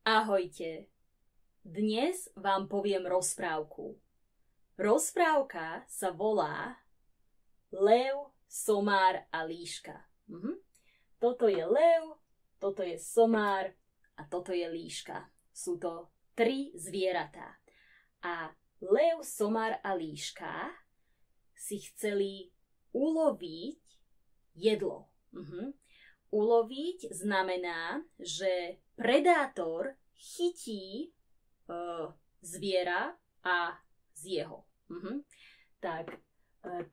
Ahojte. Dnes vám poviem rozprávku. Rozprávka sa volá Lev, somár a líška. Toto je lev, toto je somár a toto je líška. Sú to 3 zvieratá. A lev, somár a líška si chceli uloviť jedlo. Uloviť znamená, že predátor chytí zviera a zje ho. Tak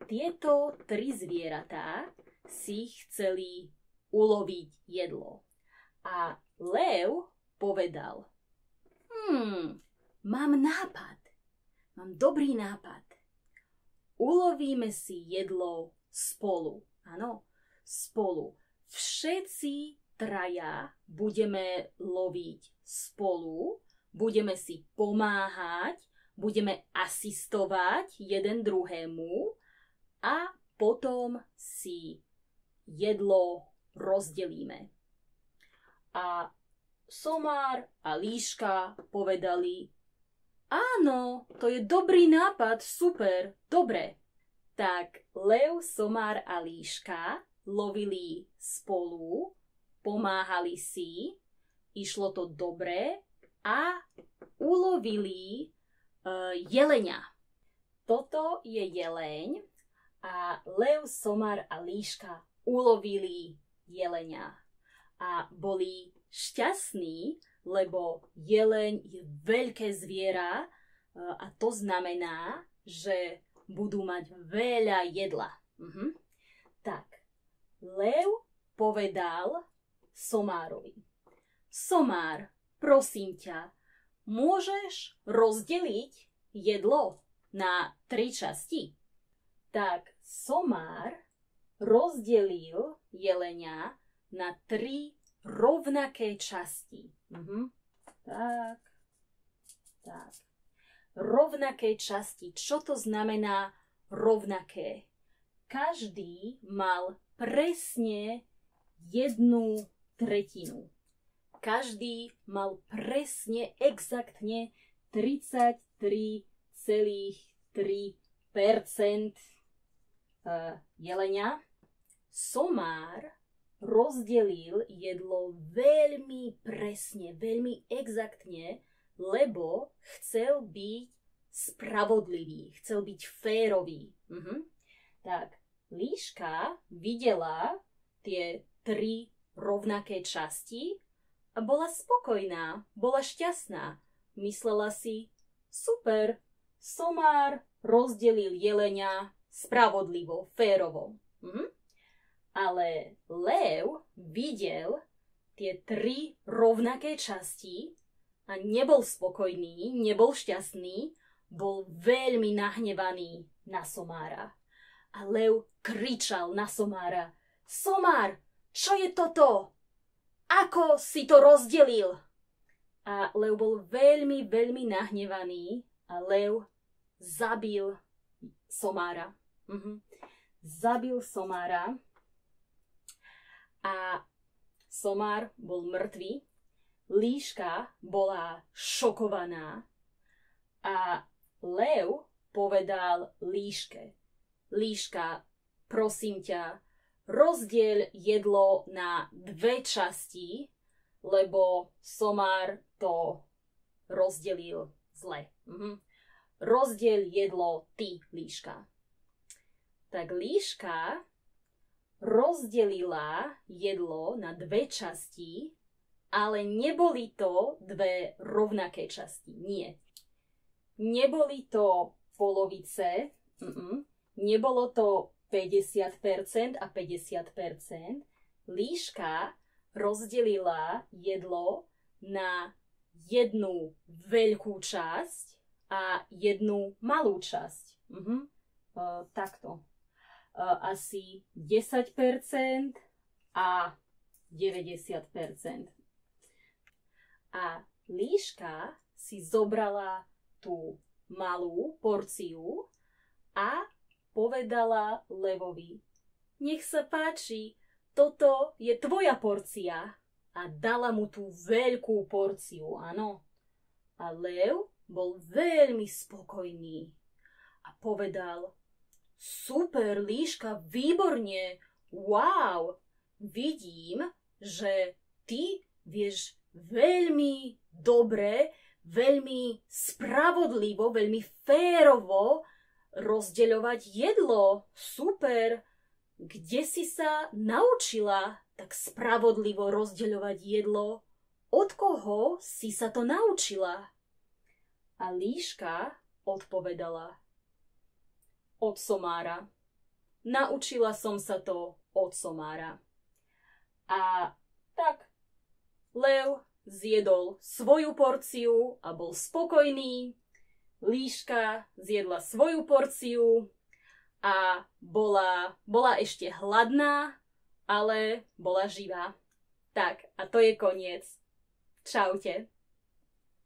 tieto 3 zvieratá si chceli uloviť jedlo. A lev povedal, mám nápad, mám dobrý nápad. Ulovíme si jedlo spolu. Áno, spolu. Všetci 3 budeme loviť spolu, budeme si pomáhať, budeme asistovať jeden druhému a potom si jedlo rozdelíme. A somár a líška povedali, áno, to je dobrý nápad, super, dobre. Tak lev, somár a líška lovili spolu, pomáhali si, išlo to dobre a ulovili jelenia. Toto je jeleň a lev, somár a líška ulovili jelenia. A boli šťastní, lebo jeleň je veľké zviera a to znamená, že budú mať veľa jedla. Tak, lev povedal somárovi. Somár, prosím ťa, môžeš rozdeliť jedlo na 3 časti? Tak somár rozdelil jelenia na 3 rovnaké časti. Tak. Rovnaké časti. Čo to znamená rovnaké? Každý mal presne 1/3. Každý mal presne, exaktne 33,3% jelenia. Somár rozdelil jedlo veľmi presne, veľmi exaktne, lebo chcel byť spravodlivý, chcel byť férový. Tak, líška videla tie 3 rovnaké časti a bola spokojná, bola šťastná. Myslela si, super, somár rozdelil jelenia spravodlivo, férovo. Ale lev videl tie 3 rovnaké časti a nebol spokojný, nebol šťastný, bol veľmi nahnevaný na somára. A lev kričal na somára, somár, čo je toto? Ako si to rozdelil? A lev bol veľmi, veľmi nahnevaný a lev zabil somára. Zabil somára a somár bol mŕtvý. Líška bola šokovaná a lev povedal líške, líška, prosím ťa, rozdieľ jedlo na 2 časti, lebo somár to rozdelil zle. Rozdieľ jedlo ty, líška. Tak líška rozdelila jedlo na 2 časti, ale neboli to 2 rovnaké časti. Nie. Neboli to polovice, nebolo to 50% a 50%. Líška rozdelila jedlo na 1 veľkú časť a 1 malú časť. Takto. Asi 10% a 90%. A líška si zobrala tú malú porciu a povedala levovi, nech sa páči, toto je tvoja porcia. a dala mu tú veľkú porciu, áno. A lev bol veľmi spokojný a povedal: super, líška, výborne, wow, vidím, že ty vieš veľmi dobre, veľmi spravodlivo, veľmi férovo rozdeľovať jedlo. Super, kde si sa naučila tak spravodlivo rozdeľovať jedlo? Od koho si sa to naučila? A líška odpovedala: od somára. Naučila som sa to od somára. A tak lev zjedol svoju porciu a bol spokojný. Líška zjedla svoju porciu a bola ešte hladná, ale bola živá. Tak, a to je koniec. Čaute.